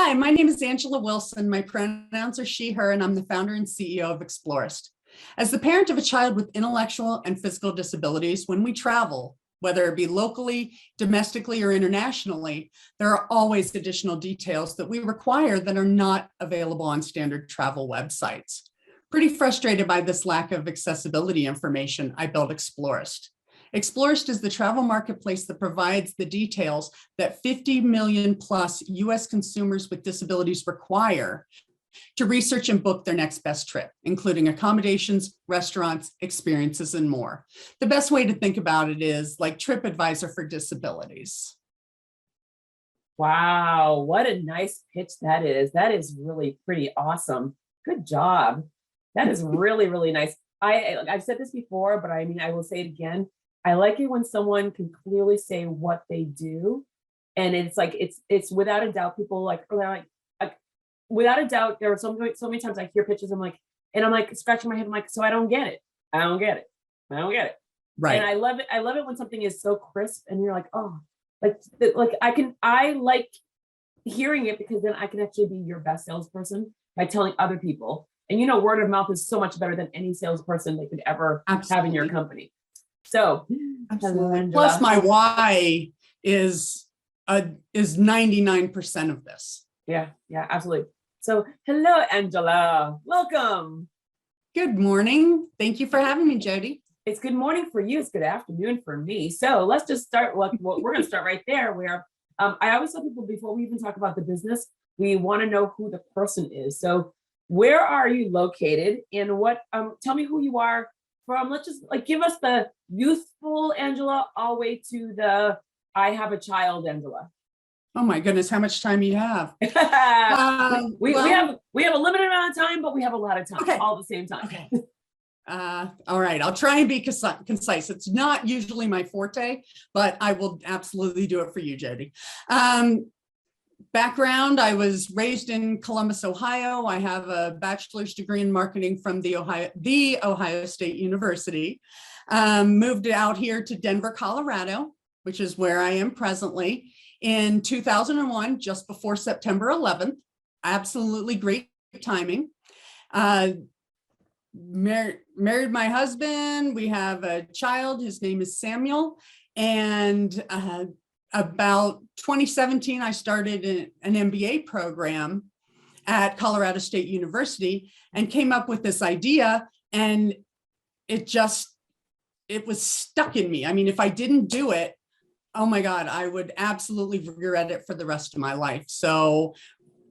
Hi, my name is Angela Wilson. My pronouns are she, her, and I'm the founder and CEO of Exploryst. As the parent of a child with intellectual and physical disabilities, when we travel, whether it be locally, domestically, or internationally, there are always additional details that we require that are not available on standard travel websites. Pretty frustrated by this lack of accessibility information, I built Exploryst. Exploryst is the travel marketplace that provides the details that 50 million plus US consumers with disabilities require to research and book their next best trip, including accommodations, restaurants, experiences, and more. The best way to think about it is like TripAdvisor for disabilities. Wow, what a nice pitch that is. That is really pretty awesome. Good job. That is really, really nice. I've said this before, but I will say it again. I like it when someone can clearly say what they do. And it's like, it's without a doubt, people like without a doubt, there are so many times I hear pitches, I'm like scratching my head, I'm like, so I don't get it. I don't get it. I don't get it. Right. And I love it. I love it when something is so crisp and you're like, oh, I like hearing it, because then I can actually be your best salesperson by telling other people. And word of mouth is so much better than any salesperson they could ever have in your company. So, plus my why is 99% of this. Yeah, absolutely. So, hello, Angela. Welcome. Good morning. Thank you for having me, Jodi. It's good morning for you. It's good afternoon for me. So let's just start. We're going to start right there. Where I always tell people, before we even talk about the business, we want to know who the person is. So, where are you located, and what? Tell me who you are from. Let's just give us the youthful Angela all the way to the I have a child Angela. Oh my goodness, how much time you have? we have a limited amount of time, but we have a lot of time all at the same time. Okay. All right, I'll try and be concise. It's not usually my forte, but I will absolutely do it for you, Jodi. Background, I was raised in Columbus, Ohio. I have a bachelor's degree in marketing from the Ohio State University. Moved out here to Denver, Colorado, which is where I am presently, in 2001, just before September 11th. Absolutely great timing. Married my husband. We have a child. His name is Samuel. And about 2017, I started an MBA program at Colorado State University and came up with this idea, and it was stuck in me. I mean, if I didn't do it, oh my God, I would absolutely regret it for the rest of my life. So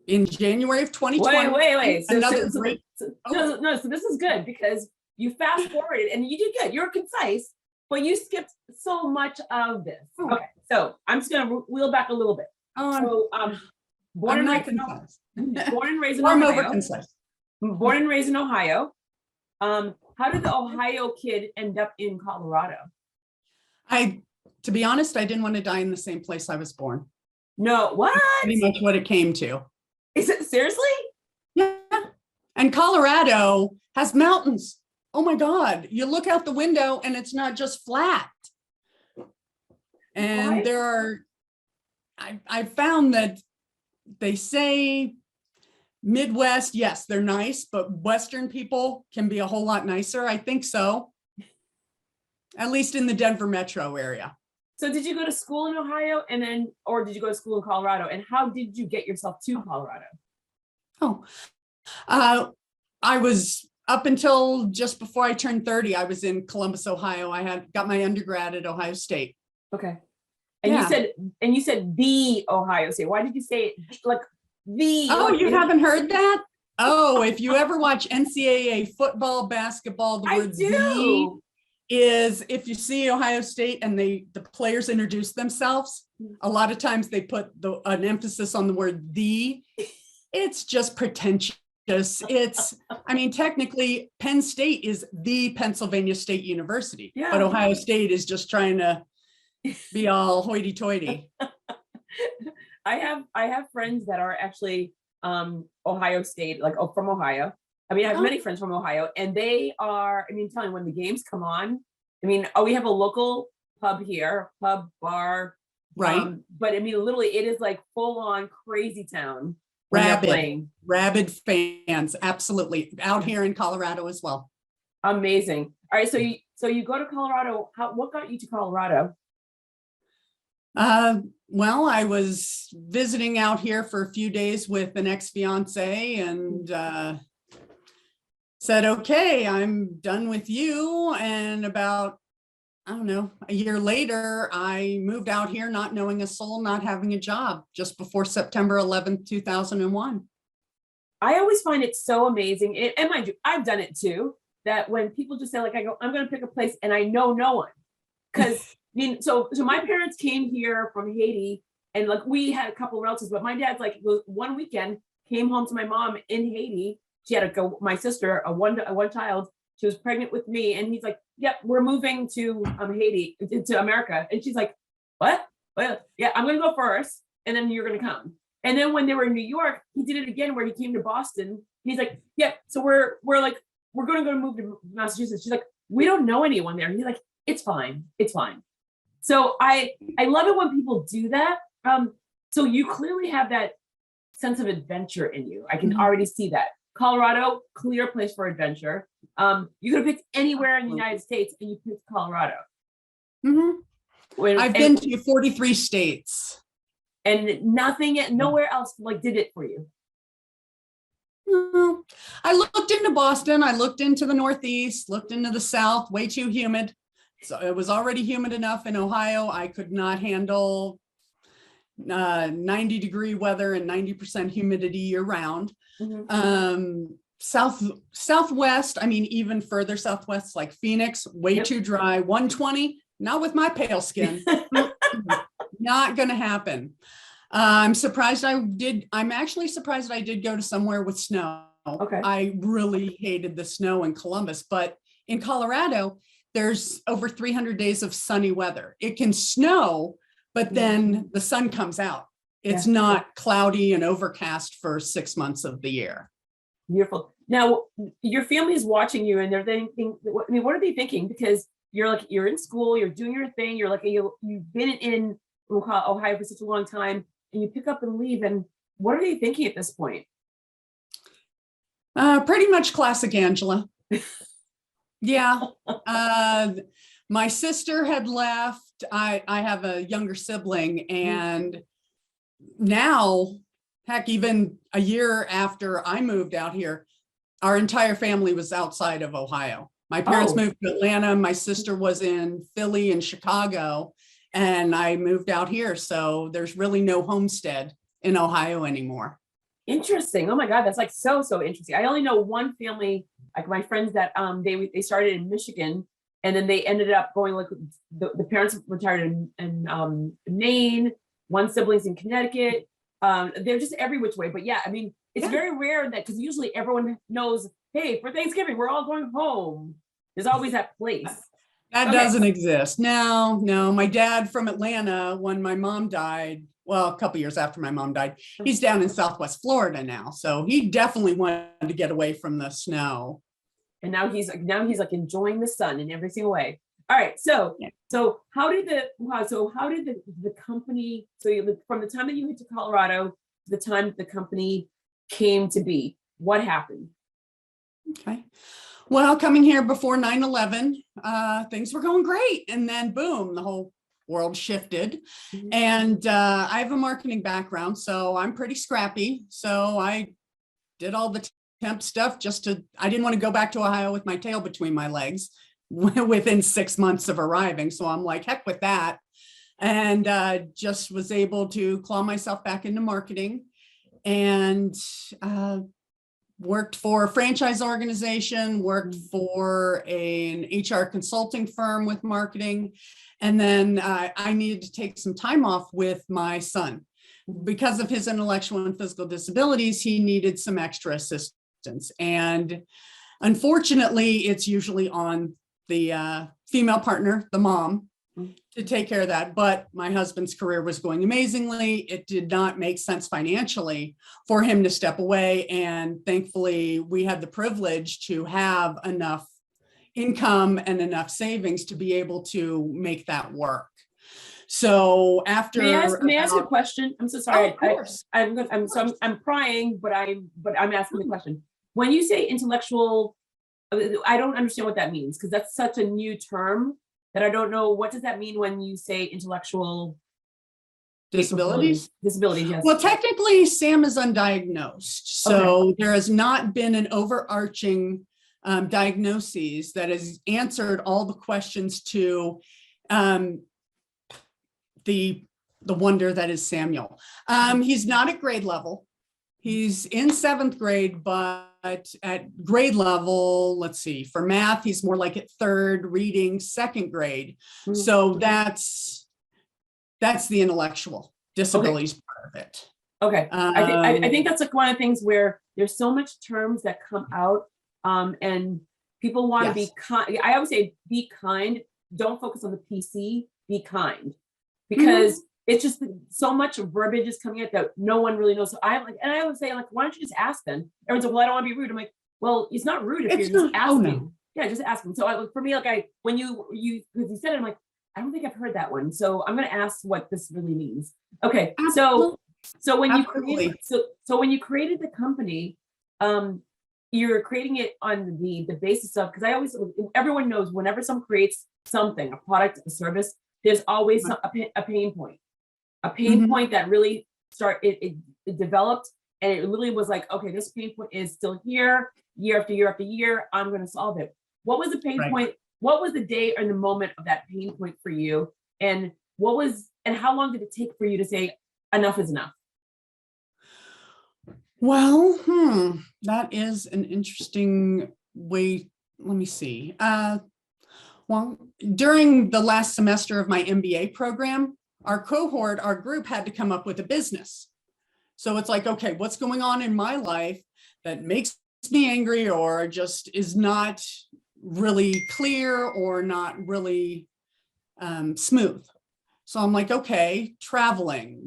in January of 2020. Wait. So this is good, because you fast forwarded and you did good. You're concise, but you skipped so much of this. Okay, so I'm just going to wheel back a little bit. Born and raised in Ohio. Born and raised in Ohio. How did the Ohio kid end up in Colorado? To be honest, I didn't want to die in the same place I was born. No, what? Pretty much what it came to. Is it seriously? Yeah. And Colorado has mountains. Oh my God. You look out the window and it's not just flat. And I found that they say Midwest, yes, they're nice, but Western people can be a whole lot nicer. I think so. At least in the Denver metro area. So did you go to school in Ohio or did you go to school in Colorado? And how did you get yourself to Colorado? I was up until just before I turned 30, I was in Columbus, Ohio. I got my undergrad at Ohio State. Okay. And you said the Ohio State. Why did you say it like the? Oh, you haven't heard that? Oh, if you ever watch NCAA football, basketball, the word the is, if you see Ohio State and the players introduce themselves, a lot of times they put an emphasis on the word the. It's just pretentious. Technically Penn State is the Pennsylvania State University, but Ohio State is just trying to be all hoity-toity. I have friends that are actually Ohio State, from Ohio. I have many friends from Ohio, and they are, telling when the games come on, we have a local pub here, bar. Right. But literally it is like full on crazy town. when they're Rabid, playing. rabid fans. Absolutely. Out here in Colorado as well. Amazing. All right. So you go to Colorado. What got you to Colorado? Well, I was visiting out here for a few days with an ex-fiance and said, okay, I'm done with you. And about, I don't know, a year later, I moved out here not knowing a soul, not having a job, just before September 11th, 2001. I always find it so amazing. And mind you, I've done it too, that when people just say, like, I go, I'm going to pick a place and I know no one. Because I mean, so my parents came here from Haiti, and like we had a couple of relatives, but my dad's like, was one weekend, came home to my mom in Haiti. She had to go, my sister, a one child, she was pregnant with me, and he's like, yep, we're moving to Haiti, to America. And she's like, what? Well, yeah, I'm gonna go first, and then you're gonna come. And then when they were in New York, he did it again where he came to Boston. He's like, yeah, so we're gonna go move to Massachusetts. She's like, we don't know anyone there. And he's like, it's fine. It's fine. So I love it when people do that. So you clearly have that sense of adventure in you. I can already see that. Colorado, clear place for adventure. You could have picked anywhere in the United States, and you picked Colorado. I've been to 43 states. And nowhere else like did it for you. No. I looked into Boston. I looked into the Northeast, looked into the South, way too humid. So it was already humid enough in Ohio. I could not handle 90-degree weather and 90% humidity year round. Southwest, I mean, even further Southwest, like Phoenix, way too dry. 120, not with my pale skin. Not going to happen. I'm actually surprised I did go to somewhere with snow. Okay. I really hated the snow in Columbus, but in Colorado, there's over 300 days of sunny weather. It can snow, but then the sun comes out. It's not cloudy and overcast for 6 months of the year. Beautiful. Now, your family is watching you, and they're thinking, I mean, what are they thinking? Because you're in school, you're doing your thing, you've been in Ohio for such a long time, and you pick up and leave. And what are they thinking at this point? Pretty much classic Angela. Yeah. My sister had left. I have a younger sibling, and now, heck, even a year after I moved out here, our entire family was outside of Ohio. My parents moved to Atlanta. My sister was in Philly and Chicago, and I moved out here. So there's really no homestead in Ohio anymore. Interesting. Oh my God, that's like so interesting. I only know one family, like my friends that they started in Michigan, and then they ended up going, like, the parents retired in Maine, one sibling's in Connecticut. They're just every which way. But yeah, I mean, it's very rare that, because usually everyone knows, hey, for Thanksgiving, we're all going home. There's always that place. That doesn't exist. No, my dad from Atlanta, when my mom died, well, a couple years after my mom died, he's down in Southwest Florida now. So he definitely wanted to get away from the snow. And now he's like enjoying the sun in every single way. All right. So how did the company, from the time that you went to Colorado to the time the company came to be, what happened? Okay. Well, coming here before 9/11, things were going great. And then boom, the whole world shifted. And I have a marketing background, so I'm pretty scrappy. So I did all the temp stuff I didn't want to go back to Ohio with my tail between my legs within 6 months of arriving. So I'm like, heck with that. And just was able to claw myself back into marketing, and worked for a franchise organization, worked for an HR consulting firm with marketing. And then I needed to take some time off with my son. Because of his intellectual and physical disabilities, he needed some extra assistance. And unfortunately, it's usually on the female partner, the mom, to take care of that. But my husband's career was going amazingly. It did not make sense financially for him to step away. And thankfully, we had the privilege to have enough income and enough savings to be able to make that work. So after May I ask a question? I'm so sorry. of course. I'm prying, but I'm asking the question. When you say intellectual, I don't understand what that means, because that's such a new term that I don't know. What does that mean when you say intellectual Disabilities? Disabilities, yes. Well, technically, Sam is undiagnosed. So Okay. there has not been an overarching diagnosis that has answered all the questions to the wonder that is Samuel. He's not at grade level. He's in 7th grade, but at grade level, let's see, for math, he's more like at 3rd, reading 2nd grade. Mhm. So that's the intellectual disabilities part of it. Okay. I think that's like one of the things where there's so much terms that come out, and people want to be kind. I always say, be kind. Don't focus on the PC. Be kind, because it's just so much verbiage is coming out that no one really knows. So I would say, like, why don't you just ask then? Everyone's like, well, I don't want to be rude. I'm like, well, it's not rude if you're just asking. Oh, no. Yeah, just asking. So for me, like, when you said it, I'm like, I don't think I've heard that one. So I'm going to ask what this really means. Okay. Absolutely. So when Absolutely. when you created the company, you're creating it on the basis of, because everyone knows whenever someone creates something, a product, a service, there's always a pain point. A pain point that really it developed, and it literally was like, okay, this pain point is still here year after year after year. I'm going to solve it. What was the pain point? What was the day or the moment of that pain point for you? And how long did it take for you to say enough is enough? Well, that is an interesting way. Let me see. Well, during the last semester of my MBA program, our group had to come up with a business. So it's like, okay, what's going on in my life that makes me angry or just is not really clear or not really smooth? So I'm like, okay, traveling.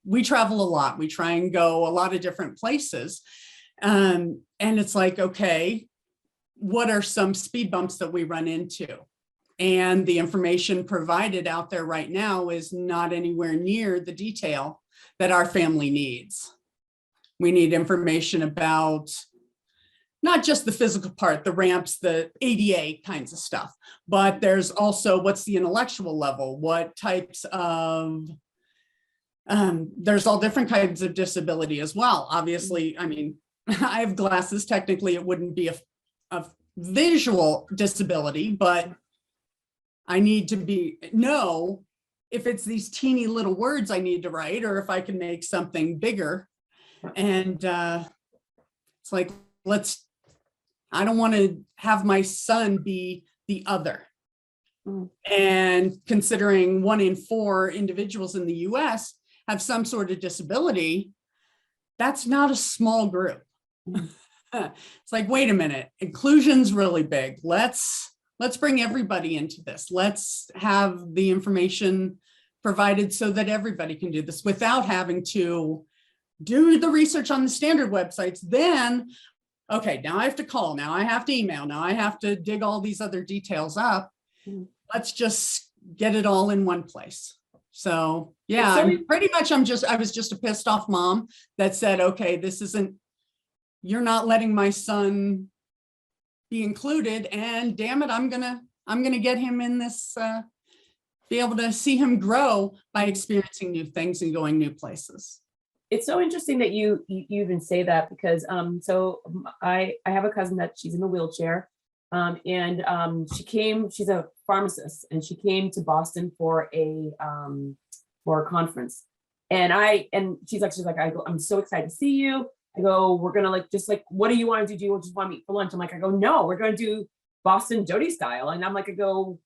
We travel a lot. We try and go a lot of different places. And it's like, okay, what are some speed bumps that we run into? And the information provided out there right now is not anywhere near the detail that our family needs. We need information about not just the physical part, the ramps, the ADA kinds of stuff, but there's also what's the intellectual level, what types of, there's all different kinds of disability as well. Obviously, I mean, I have glasses. Technically, it wouldn't be a visual disability, but I need to know if it's these teeny little words I need to write, or if I can make something bigger. And it's like, I don't want to have my son be the other. And considering 1 in 4 individuals in the US have some sort of disability, that's not a small group. It's like, wait a minute, inclusion's really big. Let's bring everybody into this. Let's have the information provided so that everybody can do this without having to do the research on the standard websites. Then, okay, now I have to call, now I have to email, now I have to dig all these other details up. Let's just get it all in one place. So yeah, I was just a pissed off mom that said, okay, you're not letting my son be included, and damn it, I'm gonna get him in this, be able to see him grow by experiencing new things and going new places. It's so interesting that you even say that, because so I have a cousin that she's in a wheelchair, and she's a pharmacist, and she came to Boston for a conference, and she's like, I'm so excited to see you. I go, we're gonna what do you want to do? Do you just want to meet for lunch? I'm like, I go, no, we're gonna do Boston Jodi style. And I'm like, so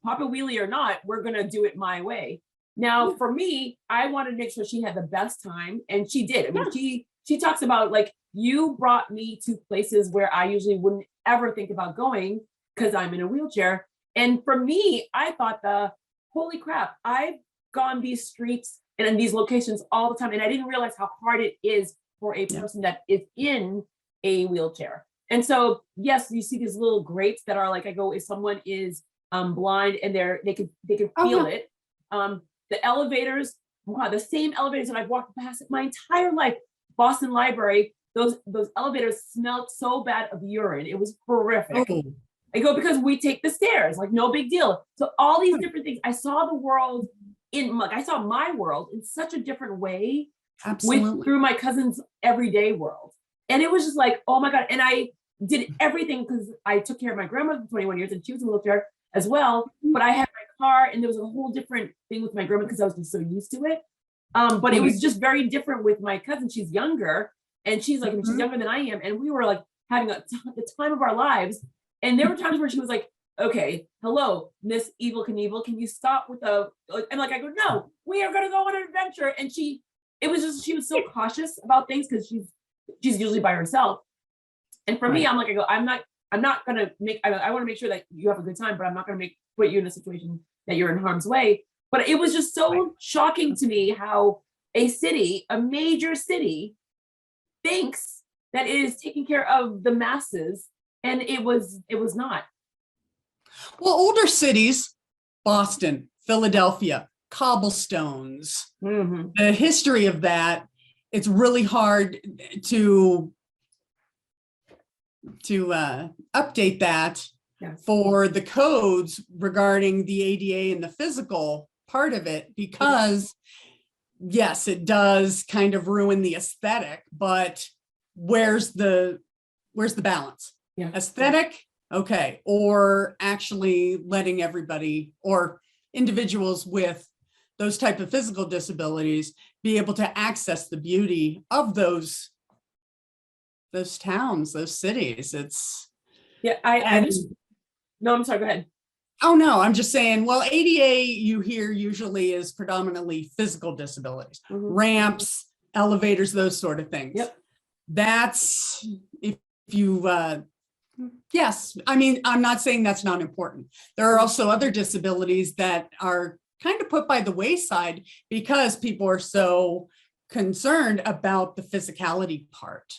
Papa Wheelie or not, we're gonna do it my way. Now, for me, I wanted to make sure she had the best time, and she did. I mean, she talks about, like, you brought me to places where I usually wouldn't ever think about going because I'm in a wheelchair. And for me, I thought, holy crap, I've gone these streets and in these locations all the time, and I didn't realize how hard it is for a person that is in a wheelchair. And so, yes, you see these little grates that are like, if someone is blind and they can feel it. The elevators, wow, the same elevators that I've walked past my entire life. Boston Library, those elevators smelled so bad of urine. It was horrific. Oh, I go, because we take the stairs, like no big deal. So all these different things. I saw the world I saw my world in such a different way absolutely. through my cousin's everyday world. And it was just like, oh my God. And I did everything because I took care of my grandmother for 21 years and she was in a wheelchair as well. But I had my car and there was a whole different thing with my grandma because I was just so used to it. But it was just very different with my cousin. She's younger and she's like, she's younger than I am. And we were like having the time of our lives. And there were times where she was like, okay, hello, Miss Evil Knievel, can you stop with and like, I go, no, we are going to go on an adventure. And she was so cautious about things because she's usually by herself. And for me, I'm like, I'm not going to I want to make sure that you have a good time, but I'm not going to put you in a situation that you're in harm's way. But it was just so shocking to me how a major city thinks that it is taking care of the masses. And it was not. Well, older cities, Boston, Philadelphia, cobblestones, the history of that, it's really hard to update that for the codes regarding the ADA and the physical part of it, because yes, it does kind of ruin the aesthetic, but where's the balance? Aesthetic, okay, or actually letting everybody or individuals with those type of physical disabilities be able to access the beauty of those towns, those cities. It's no, I'm sorry, go ahead. Oh no, I'm just saying, well, ADA you hear usually is predominantly physical disabilities, ramps, elevators, those sort of things. That's if you yes, I mean, I'm not saying that's not important. There are also other disabilities that are kind of put by the wayside because people are so concerned about the physicality part.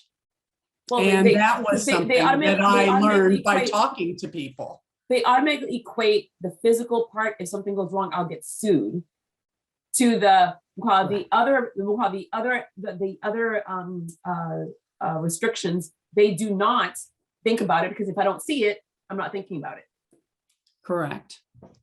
Well, that was something that I learned by talking to people. They automatically equate the physical part. If something goes wrong, I'll get sued. To the other restrictions, they do not think about it because if I don't see it, I'm not thinking about it. Correct.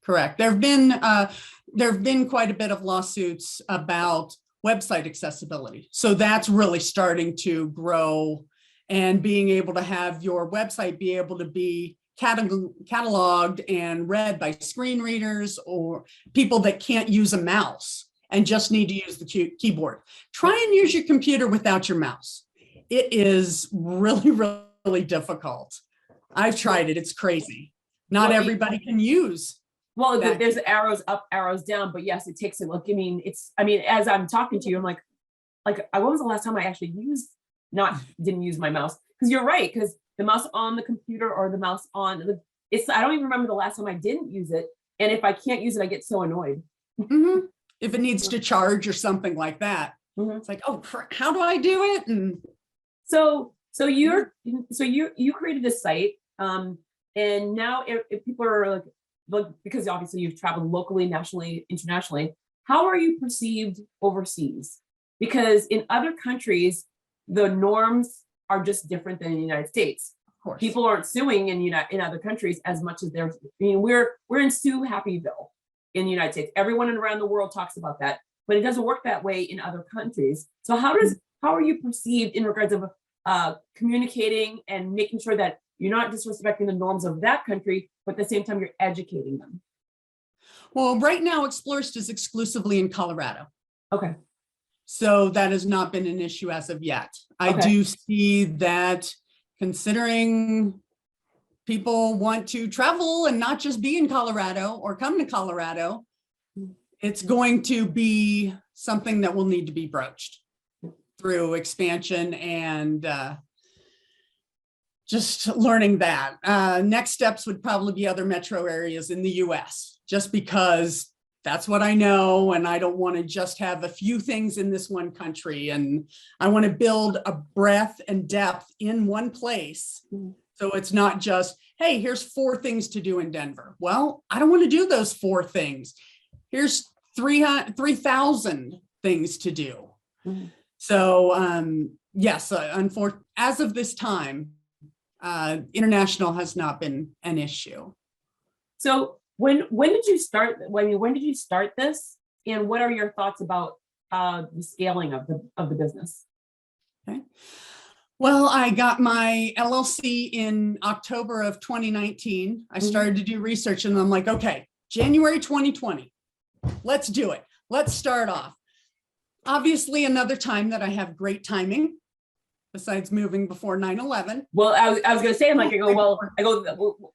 There have been quite a bit of lawsuits about website accessibility. So that's really starting to grow, and being able to have your website be able to be cataloged and read by screen readers or people that can't use a mouse and just need to use the keyboard. Try and use your computer without your mouse. It is really, really difficult. I've tried it. It's crazy. Not everybody can use. Well, there's arrows up, arrows down, but yes, it takes a look. I mean, as I'm talking to you, I'm like, when was the last time I actually didn't use my mouse? Because you're right, because the mouse on the computer or the mouse on I don't even remember the last time I didn't use it. And if I can't use it, I get so annoyed. If it needs to charge or something like that, it's like, oh, how do I do it? And so you created this site, and now if people are like, because obviously you've traveled locally, nationally, internationally, how are you perceived overseas? Because in other countries, the norms are just different than in the United States. Of course. People aren't suing in other countries as much as we're in sue happyville in the United States. Everyone around the world talks about that, but it doesn't work that way in other countries. So how are you perceived in regards of communicating and making sure that you're not disrespecting the norms of that country, but at the same time you're educating them? Well, right now Exploryst is exclusively in Colorado. Okay. So that has not been an issue as of yet. I do see that, considering people want to travel and not just be in Colorado or come to Colorado, it's going to be something that will need to be broached through expansion and just learning that. Next steps would probably be other metro areas in the US, just because that's what I know. And I don't want to just have a few things in this one country. And I want to build a breadth and depth in one place. So it's not just, hey, here's 4 things to do in Denver. Well, I don't want to do those 4 things. Here's 3,000 things to do. Mhm. So yes, as of this time, international has not been an issue. So when did you start? I mean, when did you start this? And what are your thoughts about the scaling of the business? Okay. Well, I got my LLC in October of 2019. I started to do research and I'm like, okay, January 2020, let's do it. Let's start off. Obviously, another time that I have great timing, besides moving before 9/11. Well, I was going to say,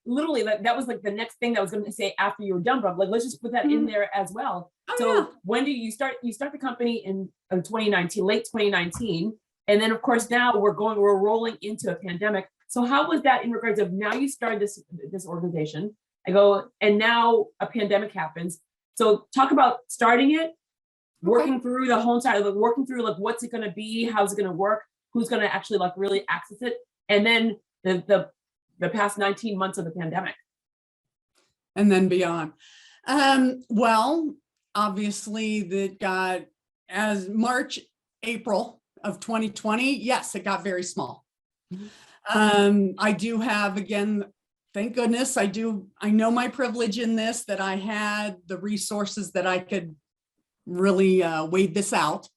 literally that was like the next thing that I was going to say after you were done, but I'm like, let's just put that in there as well. So when do you start? You start the company in 2019, late 2019. And then of course, now we're rolling into a pandemic. So how was that in regards of now you started this organization, and now a pandemic happens. So talk about starting it, working through the whole entire, working through like, what's it going to be? How's it going to work? Who's going to actually like really access it? And then the past 19 months of the pandemic. And then beyond. Well, obviously that got as March, April of 2020. Yes, it got very small. I do have, again, thank goodness, I know my privilege in this, that I had the resources that I could really wade this out.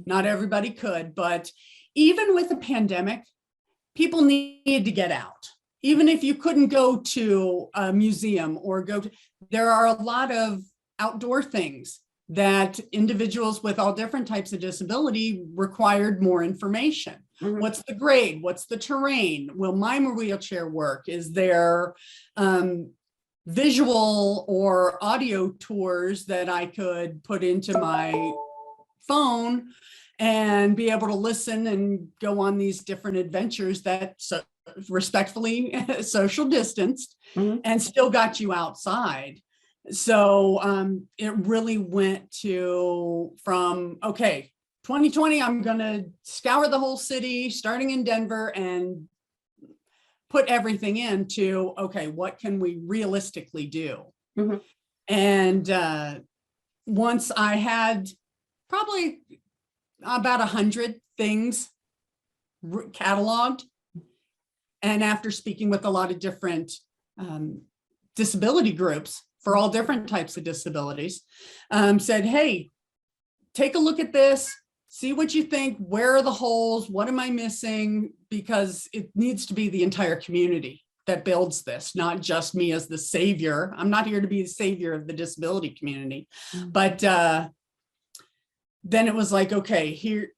Not everybody could, but even with the pandemic, people needed to get out. Even if you couldn't go to a museum or there are a lot of outdoor things that individuals with all different types of disability required more information. What's the grade? What's the terrain? Will my wheelchair work? Is there visual or audio tours that I could put into my phone and be able to listen and go on these different adventures that respectfully social distanced and still got you outside. So it really went from, okay, 2020, I'm going to scour the whole city, starting in Denver, and put everything into, okay, what can we realistically do? And once I had probably about 100 things cataloged, and after speaking with a lot of different disability groups for all different types of disabilities, said, hey, take a look at this, see what you think, where are the holes, what am I missing? Because it needs to be the entire community that builds this, not just me as the savior. I'm not here to be the savior of the disability community. But then it was like, okay, here,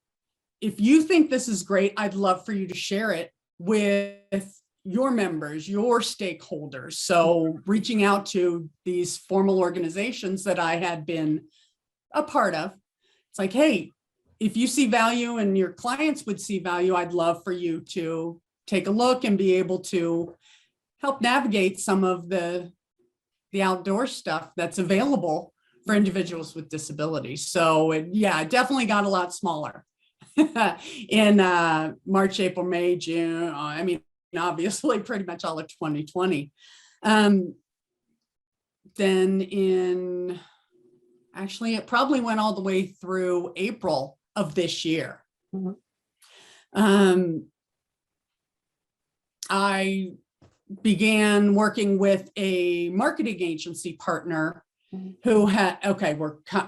if you think this is great, I'd love for you to share it with your members, your stakeholders. So reaching out to these formal organizations that I had been a part of, it's like, hey, if you see value and your clients would see value, I'd love for you to take a look and be able to help navigate some of the outdoor stuff that's available for individuals with disabilities. So it definitely got a lot smaller in March, April, May, June. I mean, obviously pretty much all of 2020. Then actually it probably went all the way through April of this year. I began working with a marketing agency partner who had,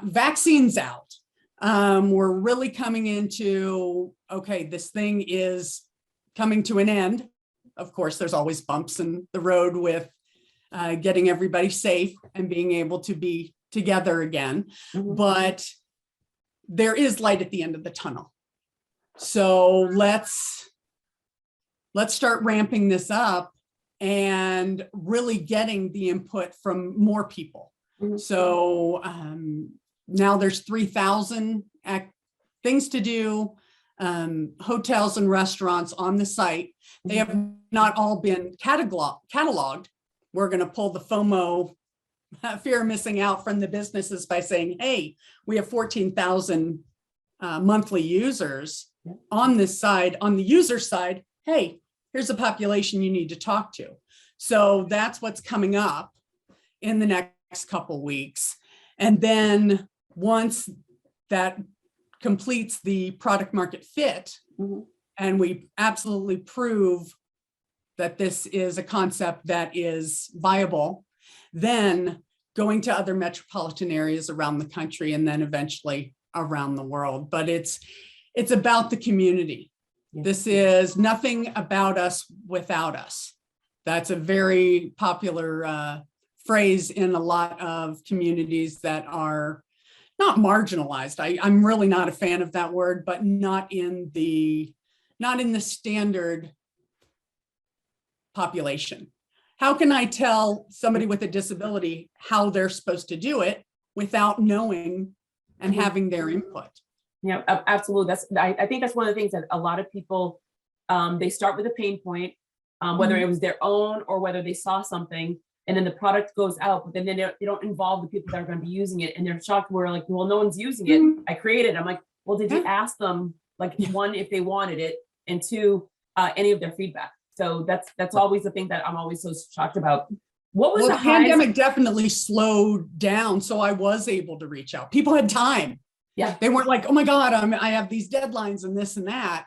vaccines out. We're really coming into, okay, this thing is coming to an end. Of course, there's always bumps in the road with getting everybody safe and being able to be together again. But there is light at the end of the tunnel. So let's start ramping this up and really getting the input from more people. So now there's 3,000 things to do, hotels and restaurants on the site. They have not all been cataloged. We're going to pull the FOMO, fear of missing out, from the businesses by saying, hey, we have 14,000 monthly users on this side. On the user side, hey, here's a population you need to talk to. So that's what's coming up in the next couple weeks. And then once that completes the product market fit, and we absolutely prove that this is a concept that is viable, then going to other metropolitan areas around the country and then eventually around the world. But it's about the community. Yeah. This is nothing about us without us. That's a very popular phrase in a lot of communities that are not marginalized. I'm really not a fan of that word, but not in the standard population. How can I tell somebody with a disability how they're supposed to do it without knowing and having their input? Yeah, absolutely. I think that's one of the things that a lot of people, they start with a pain point, whether it was their own or whether they saw something, and then the product goes out, but then they don't involve the people that are going to be using it, and they're shocked. We're like, well, no one's using it. I created it. I'm like, well, did you ask them, like, one, if they wanted it, and two, any of their feedback? So that's always the thing that I'm always so shocked about. What was the pandemic definitely slowed down, so I was able to reach out. People had time. Yeah, they weren't like, oh my God, I have these deadlines and this and that.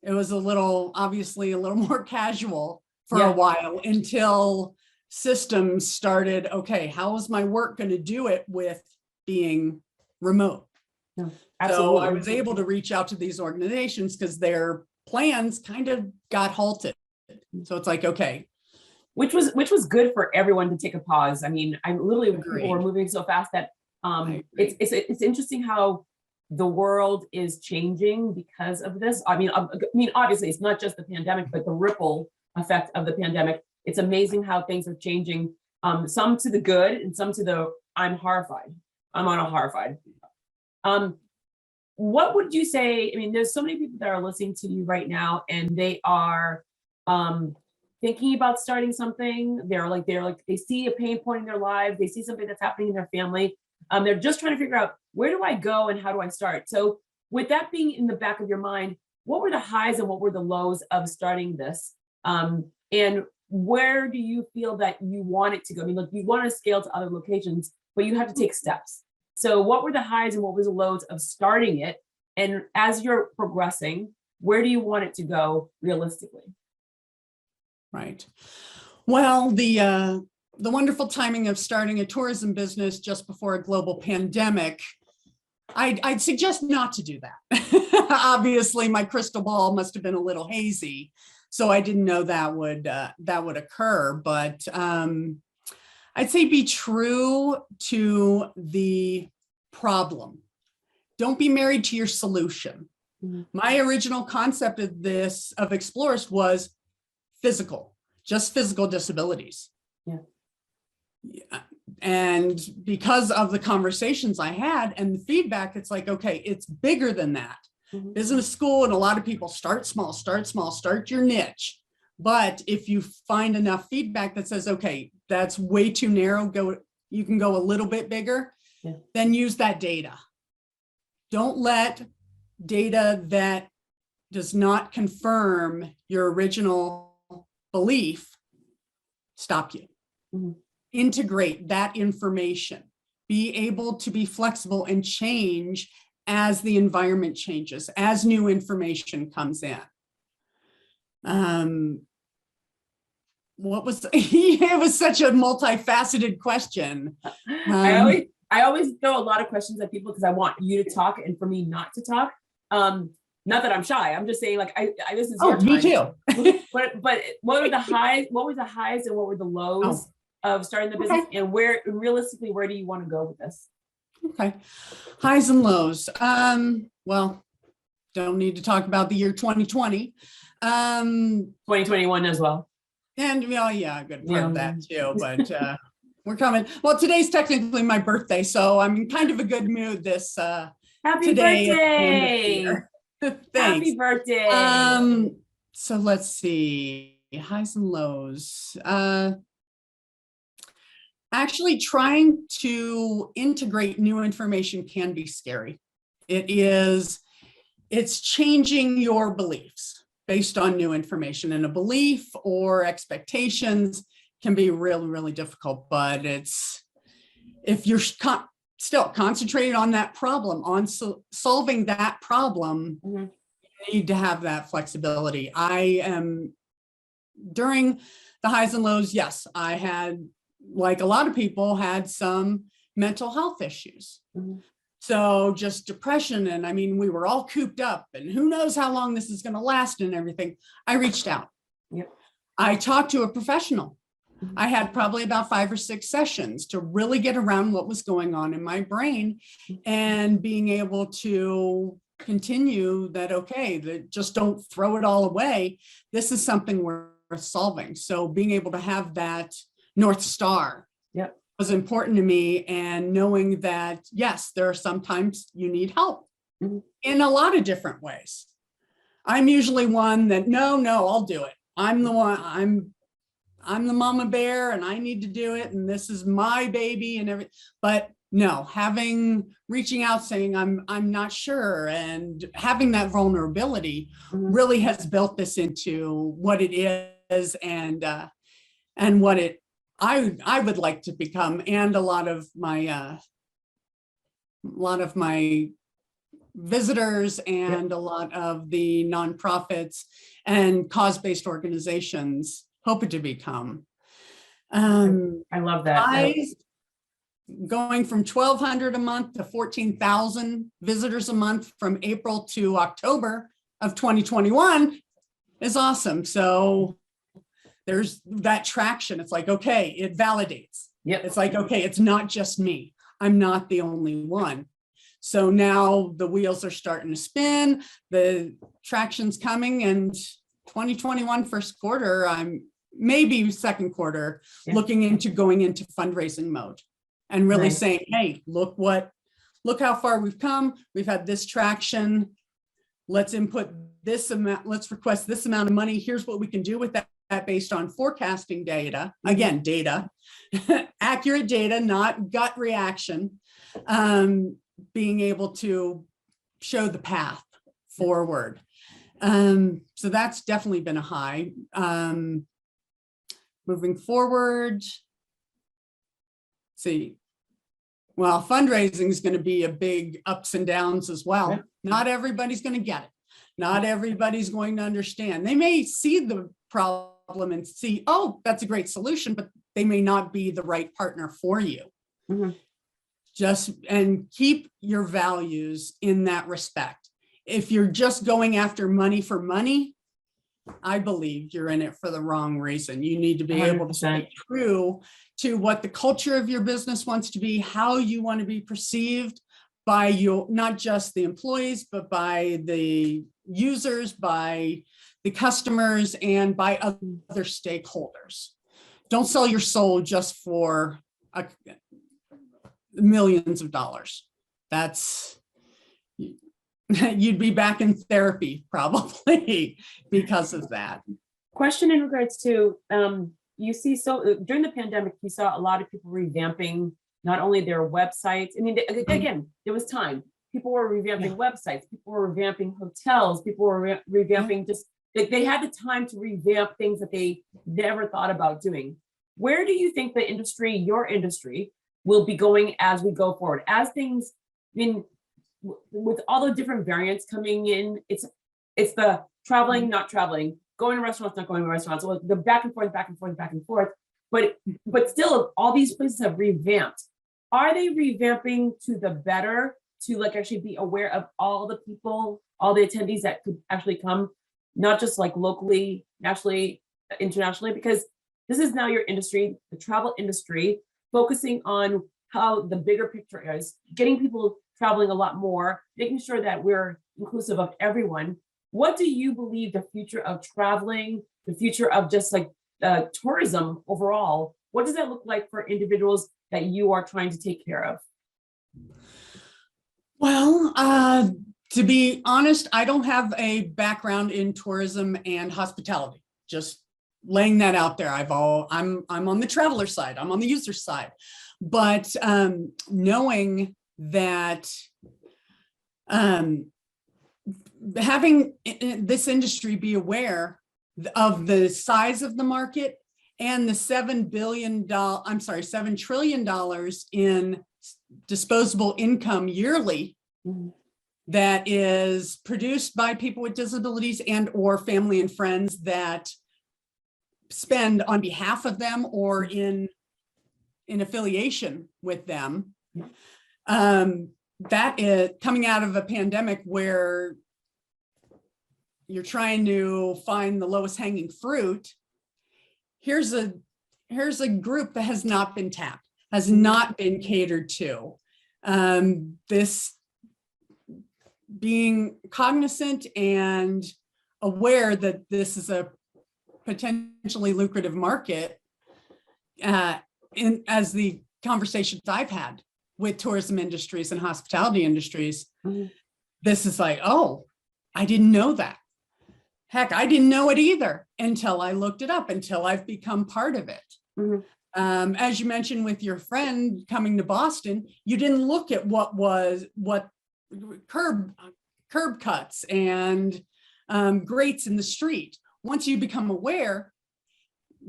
It was obviously a little more casual for a while until systems started. Okay, how is my work going to do it with being remote? No, so I was able to reach out to these organizations because their plans kind of got halted. So it's like, okay. Which was good for everyone to take a pause. I mean, I literally, people were moving so fast that it's interesting how the world is changing because of this. I mean, obviously it's not just the pandemic, but the ripple effect of the pandemic. It's amazing how things are changing, some to the good and some to the, I'm horrified. I'm on a horrified. What would you say? I mean, there's so many people that are listening to you right now, and they are thinking about starting something. They're like, they see a pain point in their lives. They see something that's happening in their family. They're just trying to figure out, where do I go and how do I start? So with that being in the back of your mind, what were the highs and what were the lows of starting this? And where do you feel that you want it to go? I mean, look, you want to scale to other locations, but you have to take steps. So what were the highs and what was the lows of starting it? And as you're progressing, where do you want it to go realistically? Right. Well, the wonderful timing of starting a tourism business just before a global pandemic, I'd suggest not to do that. Obviously, my crystal ball must have been a little hazy, so I didn't know that would occur. But I'd say be true to the problem. Don't be married to your solution. My original concept of Exploryst was just physical disabilities. Yeah. And because of the conversations I had and the feedback, it's like, okay, it's bigger than that. Business school, and a lot of people start small, start your niche. But if you find enough feedback that says, okay, that's way too narrow, you can go a little bit bigger, then use that data. Don't let data that does not confirm your original belief stop you. Integrate that information. Be able to be flexible and change as the environment changes, as new information comes in. What was it was such a multifaceted question. I always throw a lot of questions at people because I want you to talk and for me not to talk. Not that I'm shy. I'm just saying, like, this is your time. Me too. but what were the highs? What were the highs and what were the lows of starting the business? And where realistically, where do you want to go with this? Okay, highs and lows. Well, don't need to talk about the year 2020. 2021 as well. And yeah, good part of that too. But we're coming. Well, today's technically my birthday, so I'm in kind of a good mood this Happy birthday. Thanks. Happy birthday. So let's see, highs and lows. Actually, trying to integrate new information can be scary. It's changing your beliefs based on new information, and a belief or expectations can be really, really difficult, but it's if you're still concentrated on that problem, on solving that problem, you need to have that flexibility. I am, during the highs and lows, yes, I had, like a lot of people, had some mental health issues. So just depression, and I mean, we were all cooped up, and who knows how long this is going to last and everything. I reached out. Yep. I talked to a professional. I had probably about 5 or 6 sessions to really get around what was going on in my brain, and being able to continue that, okay, that just don't throw it all away. This is something worth solving. So being able to have that North Star was important to me, and knowing that, yes, there are sometimes you need help in a lot of different ways. I'm usually one that, no, I'll do it. I'm the one, I'm the mama bear, and I need to do it, and this is my baby and everything. But no, reaching out, saying I'm not sure, and having that vulnerability really has built this into what it is, and what I would like to become. And a lot of my visitors and a lot of the nonprofits and cause-based organizations hope it to become. I love that. Going from 1,200 a month to 14,000 visitors a month from April to October of 2021 is awesome. So there's that traction. It's like, okay, it validates. It's like, okay, it's not just me. I'm not the only one. So now the wheels are starting to spin, the traction's coming, and 2021 first quarter, I'm maybe second quarter, looking into going into fundraising mode and really saying, hey, look how far we've come. We've had this traction. Let's input this amount, let's request this amount of money. Here's what we can do with that based on forecasting data. Again, data, accurate data, not gut reaction. Being able to show the path forward. So that's definitely been a high. Moving forward, well, fundraising is going to be a big ups and downs as well. Not everybody's going to get it. Not everybody's going to understand. They may see the problem and see, oh, that's a great solution, but they may not be the right partner for you. And keep your values in that respect. If you're just going after money for money, I believe you're in it for the wrong reason. You need to be 100%. Able to stay true to what the culture of your business wants to be, how you want to be perceived by not just the employees, but by the users, by the customers, and by other stakeholders. Don't sell your soul just for millions of dollars. You'd be back in therapy probably because of that. Question in regards to, you see, so during the pandemic, you saw a lot of people revamping not only their websites. I mean, again, there was time. People were revamping websites, people were revamping hotels, people were revamping just, they had the time to revamp things that they never thought about doing. Where do you think the industry, your industry, will be going as we go forward? As things, I mean, with all the different variants coming in, it's the traveling, not traveling, going to restaurants, not going to restaurants, so the back and forth, but still all these places have revamped. Are they revamping to the better, to like actually be aware of all the people, all the attendees that could actually come, not just like locally, nationally, internationally? Because this is now your industry, the travel industry, focusing on how the bigger picture is, getting people traveling a lot more, making sure that we're inclusive of everyone. What do you believe the future of traveling, the future of just like tourism overall, what does that look like for individuals that you are trying to take care of? Well, to be honest, I don't have a background in tourism and hospitality. Just laying that out there. I'm on the traveler side. I'm on the user side. But knowing that having this industry be aware of the size of the market and the $7 trillion in disposable income yearly that is produced by people with disabilities and or family and friends that spend on behalf of them or in affiliation with them. That is coming out of a pandemic where you're trying to find the lowest hanging fruit. Here's a group that has not been tapped, has not been catered to. This being cognizant and aware that this is a potentially lucrative market, as the conversations I've had with tourism industries and hospitality industries, this is like, oh, I didn't know that. Heck, I didn't know it either until I looked it up, until I've become part of it. As you mentioned with your friend coming to Boston, you didn't look at what curb cuts and grates in the street. Once you become aware,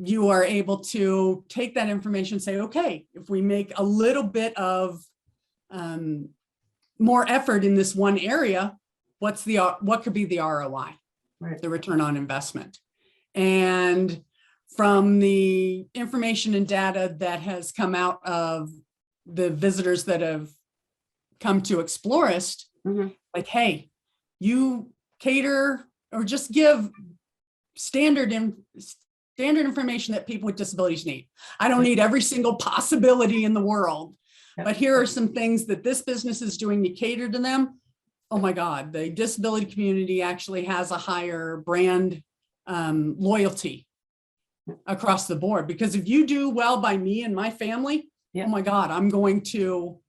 you are able to take that information and say, okay, if we make a little bit of more effort in this one area, what could be the ROI, right, the return on investment? And from the information and data that has come out of the visitors that have come to Exploryst, like, hey, you cater or just give standard information that people with disabilities need. I don't need every single possibility in the world, but here are some things that this business is doing to cater to them. Oh my God, the disability community actually has a higher brand loyalty across the board, because if you do well by me and my family, oh my God, I'm going to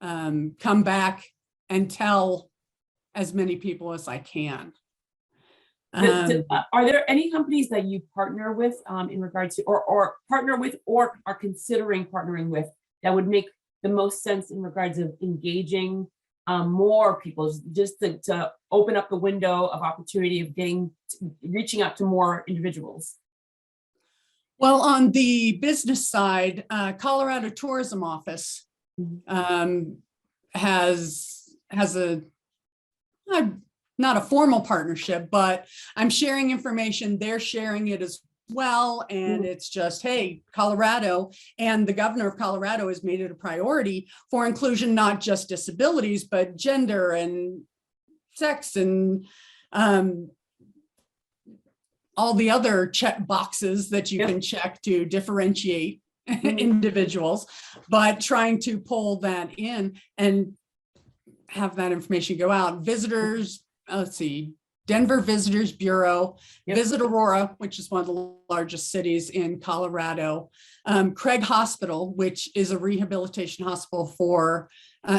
come back and tell as many people as I can. Are there any companies that you partner with in regards to, or partner with, or are considering partnering with, that would make the most sense in regards of engaging more people, just to open up the window of opportunity of reaching out to more individuals? Well, on the business side, Colorado Tourism Office has a not a formal partnership, but I'm sharing information. They're sharing it as well. And it's just, hey, Colorado, and the governor of Colorado has made it a priority for inclusion, not just disabilities, but gender and sex and all the other check boxes that you can check to differentiate individuals, but trying to pull that in and have that information go out. Visitors, let's see, Denver Visitors Bureau, Visit Aurora, which is one of the largest cities in Colorado, Craig Hospital, which is a rehabilitation hospital for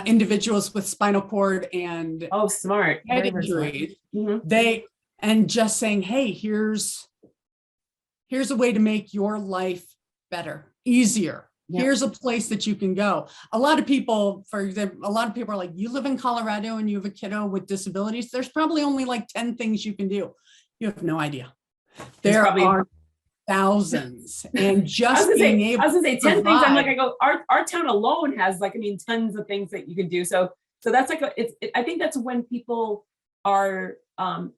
individuals with spinal cord and smart head injuries. They, and just saying, hey, here's a way to make your life better, easier. Here's a place that you can go. A lot of people, for example, are like, you live in Colorado and you have a kiddo with disabilities, there's probably only like 10 things you can do. You have no idea. There are thousands. And just being able, I was gonna say 10 things. I'm like, our town alone has like, tons of things that you can do. So that's like, I think that's when people are,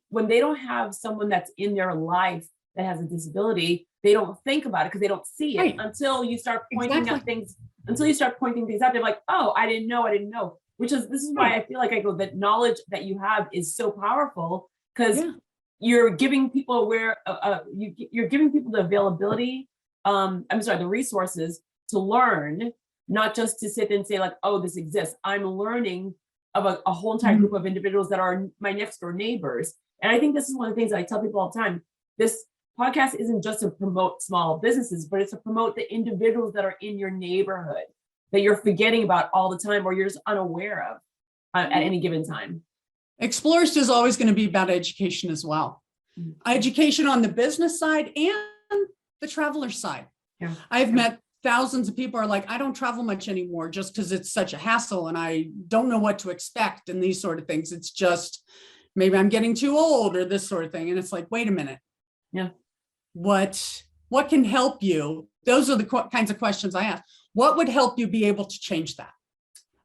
when they don't have someone that's in their life that has a disability, they don't think about it because they don't see it until you start pointing out things, out. They're like, oh, I didn't know. This is why I feel like that knowledge that you have is so powerful, because you're giving people you're giving people the availability, the resources to learn, not just to sit and say like, oh, this exists. I'm learning of a whole entire group of individuals that are my next door neighbors. And I think this is one of the things that I tell people all the time. This podcast isn't just to promote small businesses, but it's to promote the individuals that are in your neighborhood that you're forgetting about all the time, or you're just unaware of at any given time. Exploryst is always going to be about education as well. Education on the business side and the traveler side. I've met thousands of people are like, I don't travel much anymore just because it's such a hassle and I don't know what to expect and these sort of things. It's just, maybe I'm getting too old or this sort of thing. And it's like, wait a minute. What what can help you? Those are the kinds of questions I ask. What would help you be able to change that?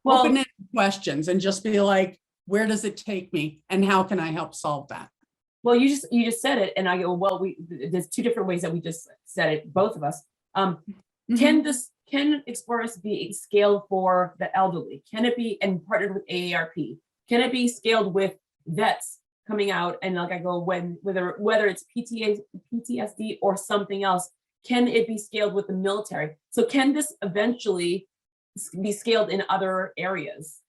Well, Open-ended questions and just be like, where does it take me and how can I help solve that? well, you just said it, and I go, well, there's two different ways that we just said it, both of us. Can Exploryst be scaled for the elderly? Can it be, and partnered with AARP? Can it be scaled with vets coming out? And like I go, whether it's PTSD or something else, can it be scaled with the military? So can this eventually be scaled in other areas?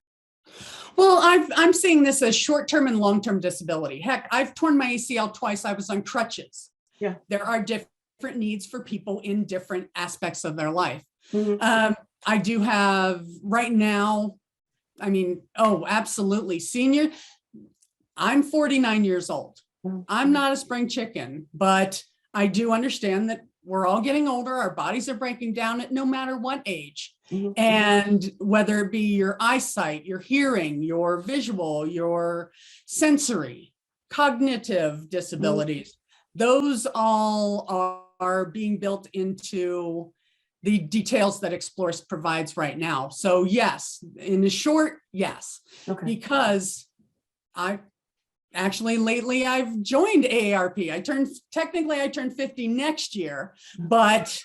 Well, I'm seeing this as short-term and long-term disability. Heck, I've torn my ACL twice. I was on crutches. Yeah. There are different needs for people in different aspects of their life. I do have right now, I mean, oh, absolutely. Senior, I'm 49 years old. I'm not a spring chicken, but I do understand that we're all getting older. Our bodies are breaking down at no matter what age. And whether it be your eyesight, your hearing, your visual, your sensory, cognitive disabilities, those all are being built into the details that Exploryst provides right now. So yes, in the short, yes, because I actually lately I've joined AARP. I turned 50 next year, but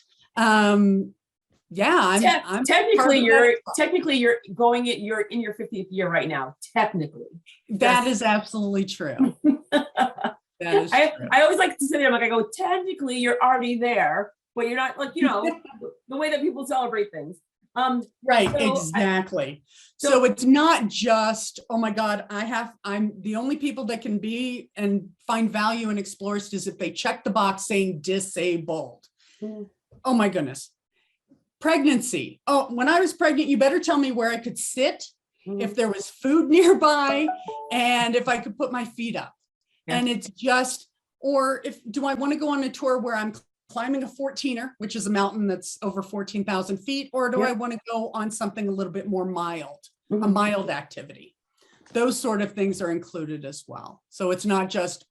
yeah, I'm technically you're going it. You're in your 50th year right now. Technically, that is absolutely true. That is true. I always like to say that. I go, technically you're already there, but you're not, like, the way that people celebrate things. Right, so exactly. So it's not just, oh my God, I'm the only people that can be and find value in Exploryst is if they check the box saying disabled. Oh my goodness. Pregnancy. Oh, when I was pregnant, you better tell me where I could sit, if there was food nearby, and if I could put my feet up. And it's just, or do I want to go on a tour where I'm climbing a 14er, which is a mountain that's over 14,000 feet, or do I want to go on something a little bit more mild, a mild activity? Those sort of things are included as well. So it's not just,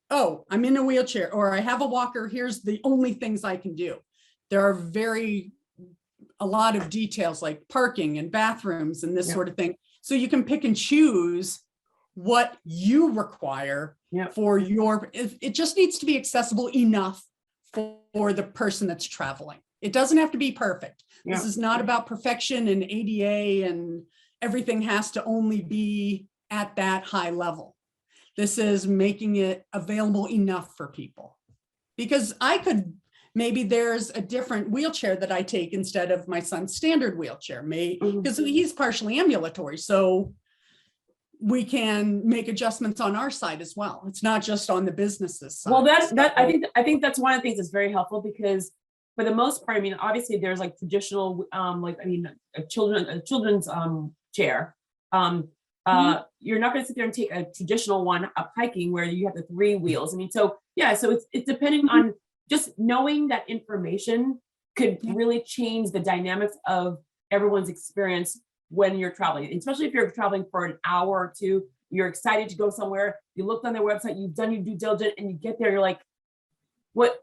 oh, I'm in a wheelchair or I have a walker, here's the only things I can do. There are a lot of details like parking and bathrooms and this sort of thing. So you can pick and choose what you require for it just needs to be accessible enough for the person that's traveling. It doesn't have to be perfect. This is not about perfection and ADA and everything has to only be at that high level. This is making it available enough for people. Because maybe there's a different wheelchair that I take instead of my son's standard wheelchair, because he's partially ambulatory. So we can make adjustments on our side as well. It's not just on the businesses side. Well, I think that's one of the things that's very helpful, because for the most part, I mean, obviously there's like traditional, a children's chair. You're not going to sit there and take a traditional one up hiking where you have the 3 wheels. I mean, so yeah, so it's depending on just knowing that information could really change the dynamics of everyone's experience when you're traveling, especially if you're traveling for an hour or 2, you're excited to go somewhere, you looked on their website, you've done your due diligence, and you get there, you're like, what's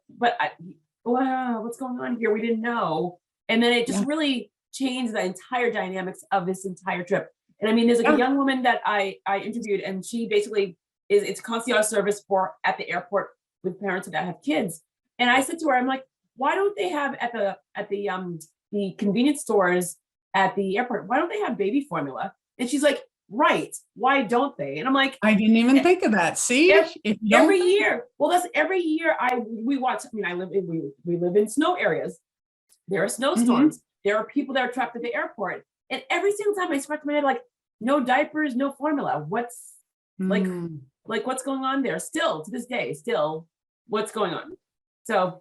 going on here? We didn't know. And then it just really changed the entire dynamics of this entire trip. And I mean, there's like a young woman that I interviewed, and she basically it's concierge service at the airport with parents that have kids. And I said to her, I'm like, why don't they have at the convenience stores at the airport, why don't they have baby formula? And she's like, right, why don't they? And I'm like, I didn't even think of that. See, every year. Well, that's every year we watch. I mean, we live in snow areas. There are snowstorms. There are people that are trapped at the airport. And every single time I scratch my head, like, no diapers, no formula. What's like what's going on there? Still to this day, what's going on? So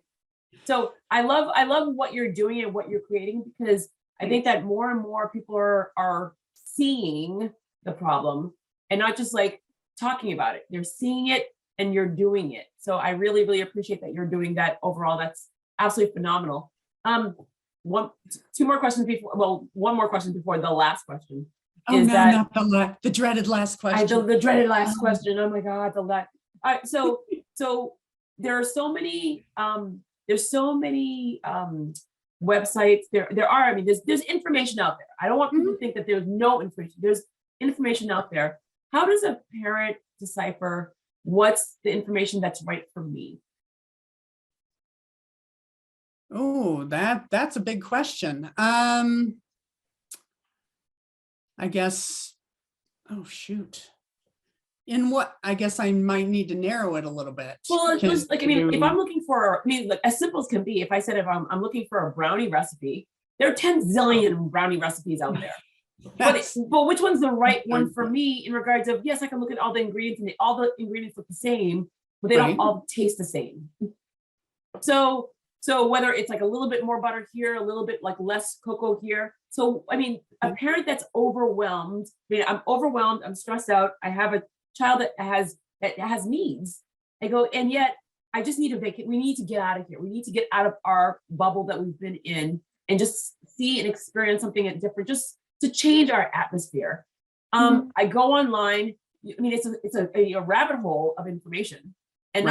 I love what you're doing and what you're creating, because I think that more and more people are seeing the problem and not just like talking about it. They're seeing it and you're doing it. So I really, really appreciate that you're doing that overall. That's absolutely phenomenal. One more questions before the last question. Oh, no, not the dreaded last question. The dreaded last question. Oh my God, the last. So there are so many there's so many websites. There are, I mean, there's information out there. I don't want people to think that there's no information. There's information out there. How does a parent decipher what's the information that's right for me? Oh, that's a big question. I guess, oh, shoot. In what, I guess I might need to narrow it a little bit. Well, it was like, I mean, if I'm looking for, I mean, like, as simple as can be, if I said, if I'm looking for a brownie recipe, there are 10 zillion brownie recipes out there. But which one's the right one for me in regards of, yes, I can look at all the ingredients and all the ingredients look the same, but they don't all taste the same. So whether it's like a little bit more butter here, a little bit like less cocoa here. So, I mean, a parent that's overwhelmed, I mean, I'm overwhelmed, I'm stressed out, I have a child that has needs. I go, and yet I just need to vacate. We need to get out of here. We need to get out of our bubble that we've been in and just see and experience something different, just to change our atmosphere. I go online. I mean, it's a rabbit hole of information, and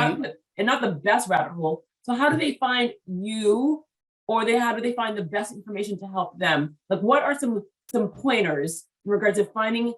not the best rabbit hole. So how do they find you, or how do they find the best information to help them? Like, what are some pointers in regards to finding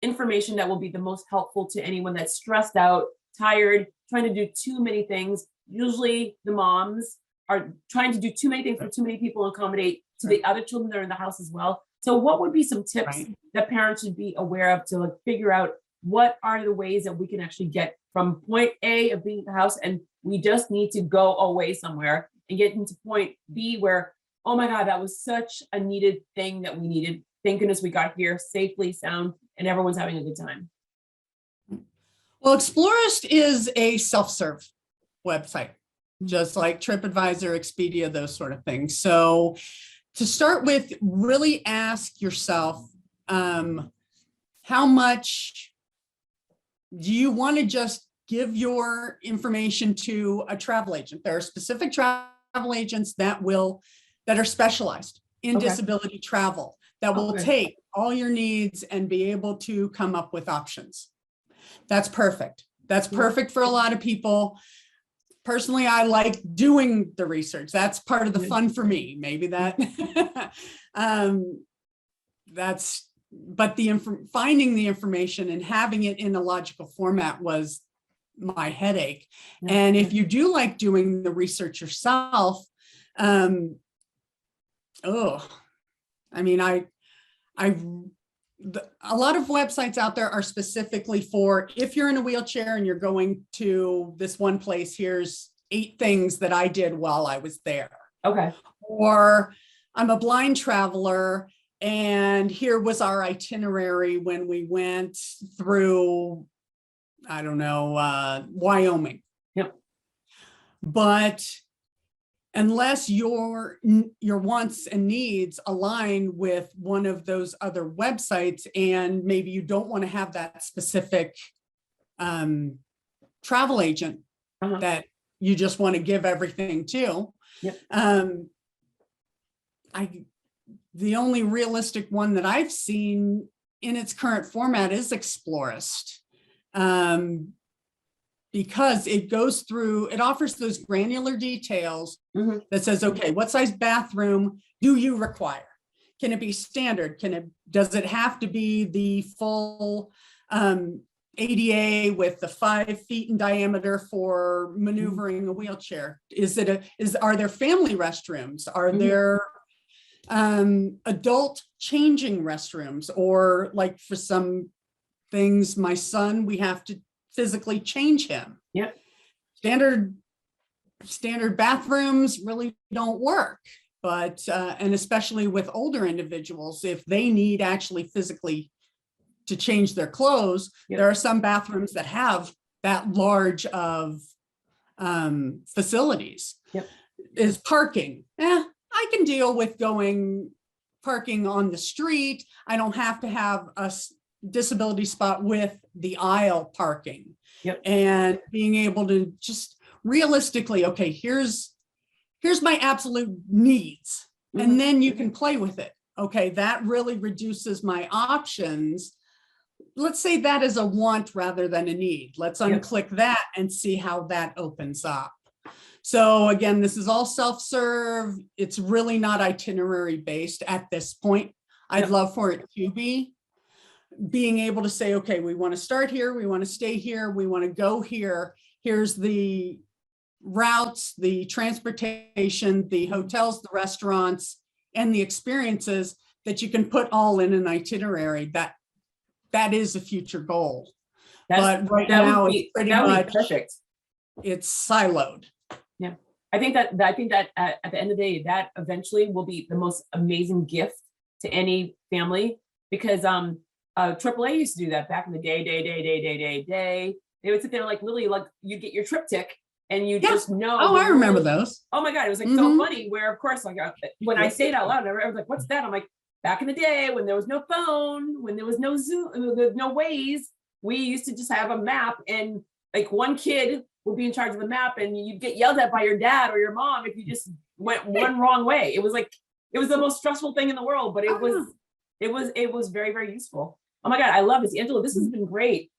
information that will be the most helpful to anyone that's stressed out, tired, trying to do too many things? Usually the moms are trying to do too many things for too many people and accommodate to the other children that are in the house as well. So what would be some tips that parents should be aware of to, like, figure out what are the ways that we can actually get from point A of being at the house, and we just need to go away somewhere and get into point B where, oh my God, that was such a needed thing that we needed. Thank goodness we got here safely, sound, and everyone's having a good time. Well, Exploryst is a self-serve website, just like TripAdvisor, Expedia, those sort of things. So to start with, really ask yourself, how much do you want to just give your information to a travel agent? There are specific travel agents that are specialized in disability travel, that will take all your needs and be able to come up with options. That's perfect. That's perfect for a lot of people. Personally, I like doing the research. That's part of the fun for me. Maybe that but finding the information and having it in a logical format was my headache. And if you do like doing the research yourself, I mean, a lot of websites out there are specifically for, if you're in a wheelchair and you're going to this one place, here's 8 things that I did while I was there. Or I'm a blind traveler, and here was our itinerary when we went through, I don't know, Wyoming. But unless your wants and needs align with one of those other websites, and maybe you don't want to have that specific travel agent that you just want to give everything to, the only realistic one that I've seen in its current format is Exploryst. Because it offers those granular details that says, okay, what size bathroom do you require? Can it be standard? Does it have to be the full ADA with the 5 feet in diameter for maneuvering a wheelchair? Are there family restrooms? Are there adult changing restrooms? Or, like, for some things, my son, we have to physically change him. Standard bathrooms really don't work, but and especially with older individuals, if they need actually physically to change their clothes, there are some bathrooms that have that large of facilities. Is parking? I can deal with parking on the street. I don't have to have a disability spot with the aisle parking. And being able to just realistically, okay, here's my absolute needs, and then you can play with it. Okay, that really reduces my options. Let's say that is a want rather than a need. Let's unclick that and see how that opens up. So again, this is all self-serve. It's really not itinerary based at this point. I'd love for it to be. Being able to say, okay, we want to start here, we want to stay here, we want to go here. Here's the routes, the transportation, the hotels, the restaurants, and the experiences that you can put all in an itinerary. That is a future goal. But right now it's pretty much perfect. It's siloed. Yeah. I think that at the end of the day, that eventually will be the most amazing gift to any family, because AAA used to do that back in the day. They would sit there like literally like you get your triptych and you just know. Oh, I remember those. Oh my God, it was like so funny. Where of course, like when I say it out loud, I was like, "What's that?" I'm like, back in the day when there was no phone, when there was no Zoom, no Waze, we used to just have a map, and like one kid would be in charge of the map, and you'd get yelled at by your dad or your mom if you just went one wrong way. It was like it was the most stressful thing in the world, but it was very, very useful. Oh my God, I love this, Angela. This has been great.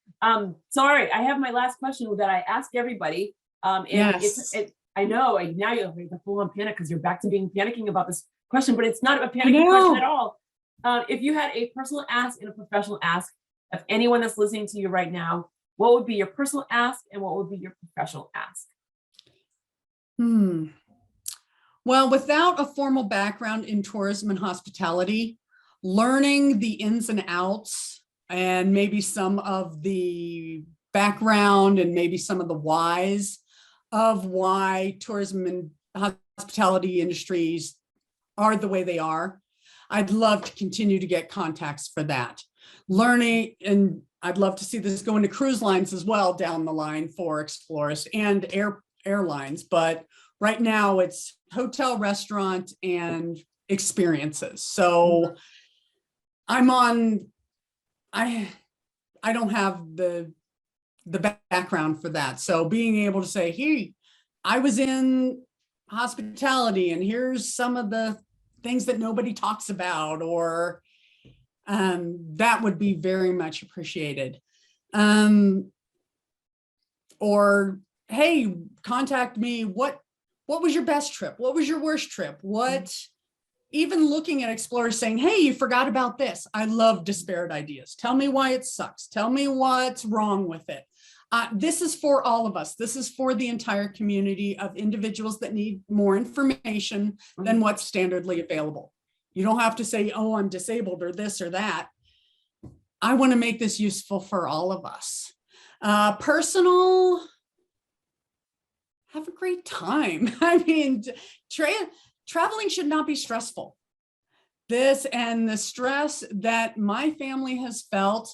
Sorry, I have my last question that I ask everybody. And yes. I know now you're like the full on panic because you're back to panicking about this question, but it's not a panicking question at all. If you had a personal ask and a professional ask of anyone that's listening to you right now, what would be your personal ask and what would be your professional ask? Well, without a formal background in tourism and hospitality, learning the ins and outs and maybe some of the background and maybe some of the whys of why tourism and hospitality industries are the way they are. I'd love to continue to get contacts for that. Learning, and I'd love to see this go into cruise lines as well down the line for Exploryst and airlines. But right now it's hotel, restaurant, and experiences. So I don't have the background for that. So being able to say, hey, I was in hospitality and here's some of the things that nobody talks about, or that would be very much appreciated. Or, hey, contact me. What was your best trip? What was your worst trip? Even looking at Exploryst saying, hey, you forgot about this. I love disparate ideas. Tell me why it sucks. Tell me what's wrong with it. This is for all of us. This is for the entire community of individuals that need more information than what's standardly available. You don't have to say, oh, I'm disabled or this or that. I want to make this useful for all of us. Personal, have a great time. I mean, traveling should not be stressful. This and the stress that my family has felt,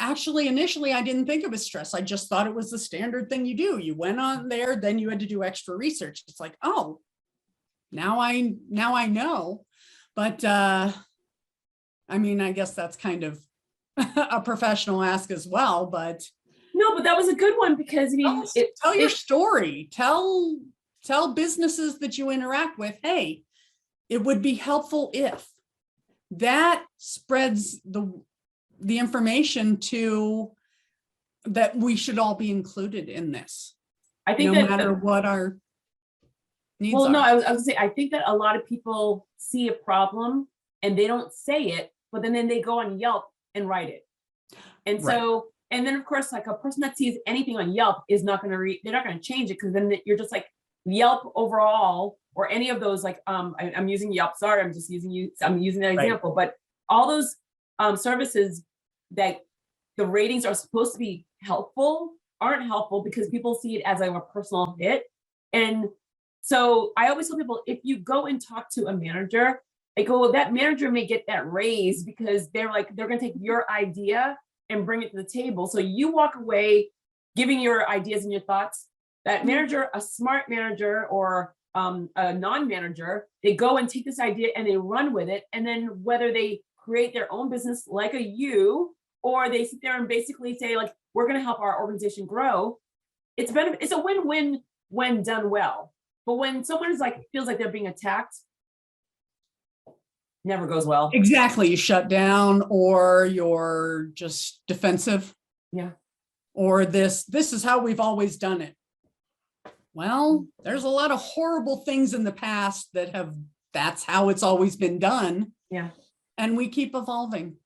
actually, initially, I didn't think it was stress. I just thought it was the standard thing you do. You went on there, then you had to do extra research. It's like, oh, now I know. But I mean, I guess that's kind of a professional ask as well. But no, but that was a good one, because I mean, tell your story. Tell businesses that you interact with, hey, it would be helpful if that spreads the information to that we should all be included in this. I think no matter what our needs are. No, I was gonna say, I think that a lot of people see a problem and they don't say it, but then they go on Yelp and write it. And so, and then of course, like a person that sees anything on Yelp is not going to they're not going to change it, because then you're just like Yelp overall, or any of those, like I'm using Yelp. Sorry, I'm using that example, but all those services that the ratings are supposed to be helpful aren't helpful, because people see it as like a personal hit. And so I always tell people, if you go and talk to a manager, I go, well, that manager may get that raise because they're going to take your idea and bring it to the table. So you walk away giving your ideas and your thoughts. That manager, a smart manager or a non-manager, they go and take this idea and they run with it. And then whether they create their own business like a you, or they sit there and basically say, like, we're going to help our organization grow, it's a win-win when done well. But when someone is like, feels like they're being attacked, never goes well. Exactly. You shut down, or you're just defensive. Yeah. Or this is how we've always done it. Well, there's a lot of horrible things in the past that's how it's always been done. Yeah. And we keep evolving.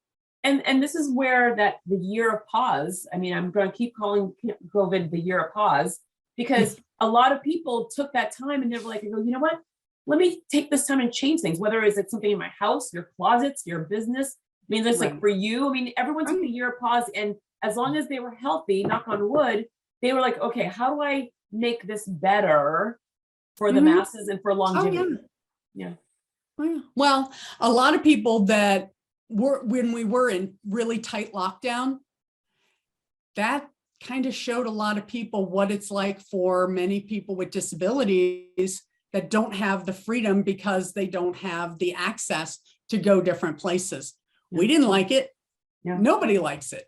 And this is where the year of pause, I mean, I'm going to keep calling COVID the year of pause, because a lot of people took that time and they were like, you know what? Let me take this time and change things, whether it's something in my house, your closets, your business. I mean, it's like for you, I mean, everyone took the year of pause, and as long as they were healthy, knock on wood, they were like, okay, how do I make this better for the masses and for longevity? Yeah. Well, a lot of people that were, when we were in really tight lockdown, that kind of showed a lot of people what it's like for many people with disabilities that don't have the freedom because they don't have the access to go different places. We didn't like it. Nobody likes it.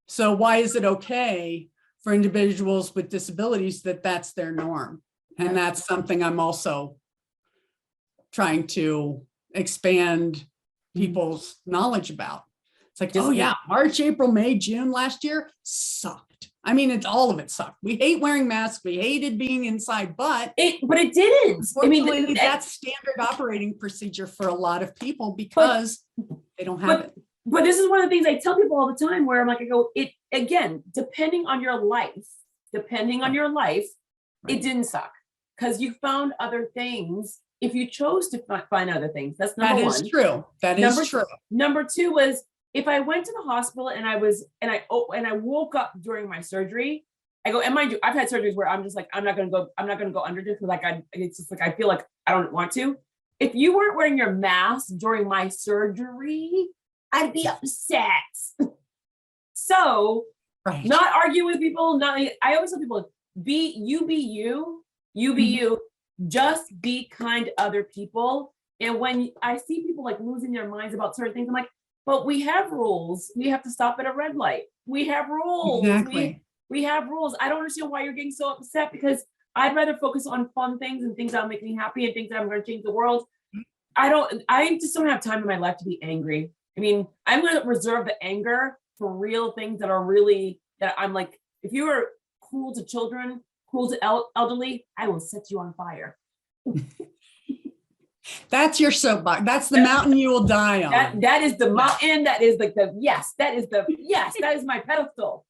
So why is it okay for individuals with disabilities that that's their norm? And that's something I'm also trying to expand people's knowledge about. It's like, oh yeah, March, April, May, June last year sucked. I mean, it's all of it sucked. We hate wearing masks. We hated being inside, but it didn't. I mean, that's standard operating procedure for a lot of people because they don't have it. But this is one of the things I tell people all the time, where I'm like, I go, it again, depending on your life, it didn't suck because you found other things. If you chose to find other things, that's number one. That is true. That is true. Number two was, if I went to the hospital and I woke up during my surgery, I go, and mind you, I've had surgeries where I'm just like, I'm not gonna go under this, because it's just like, I feel like I don't want to. If you weren't wearing your mask during my surgery, I'd be upset. So, not argue with people. I always tell people, be you, just be kind to other people. And when I see people like losing their minds about certain things, I'm like, but we have rules. We have to stop at a red light. We have rules. Exactly. We have rules. I don't understand why you're getting so upset, because I'd rather focus on fun things and things that'll make me happy and things that I'm going to change the world. I just don't have time in my life to be angry. I mean, I'm going to reserve the anger for real things that are really, that I'm like, if you are cruel to children, cruel to elderly, I will set you on fire. That's your soapbox. That's the mountain you will die on. That is the mountain. That is like that is my pedestal.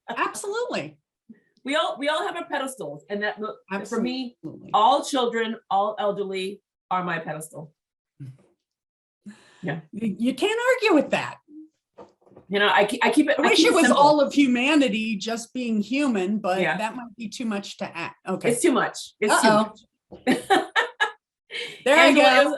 Absolutely. We all have our pedestals, and that for me, all children, all elderly are my pedestal. Yeah, you can't argue with that. You know, I keep it. I wish it was simple. All of humanity just being human, but that might be too much to act. Okay, it's too much. It's too much. There I go.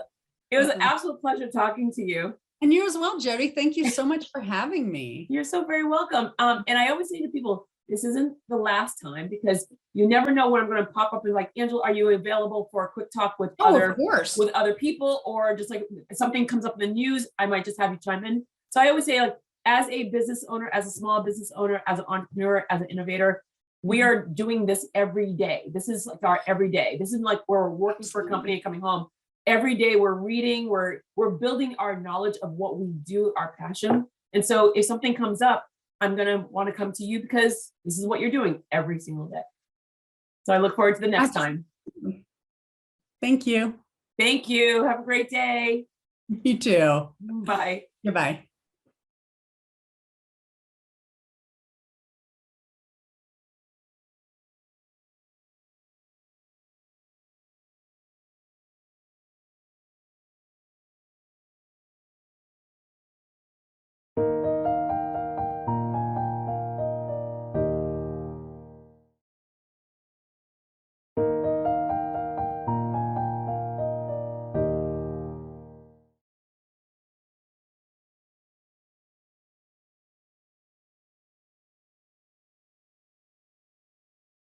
It was an absolute pleasure talking to you. And you as well, Jodi. Thank you so much for having me. You're so very welcome. And I always say to people, this isn't the last time, because you never know when I'm going to pop up and like, Angela, are you available for a quick talk with other people, or just like something comes up in the news, I might just have you chime in. So I always say, like, as a business owner, as a small business owner, as an entrepreneur, as an innovator, we are doing this every day. This is like our every day. This is like we're working for a company and coming home. Every day we're reading, we're building our knowledge of what we do, our passion. And so if something comes up, I'm going to want to come to you, because this is what you're doing every single day. So I look forward to the next time. Thank you. Thank you. Have a great day. You too. Bye. Goodbye.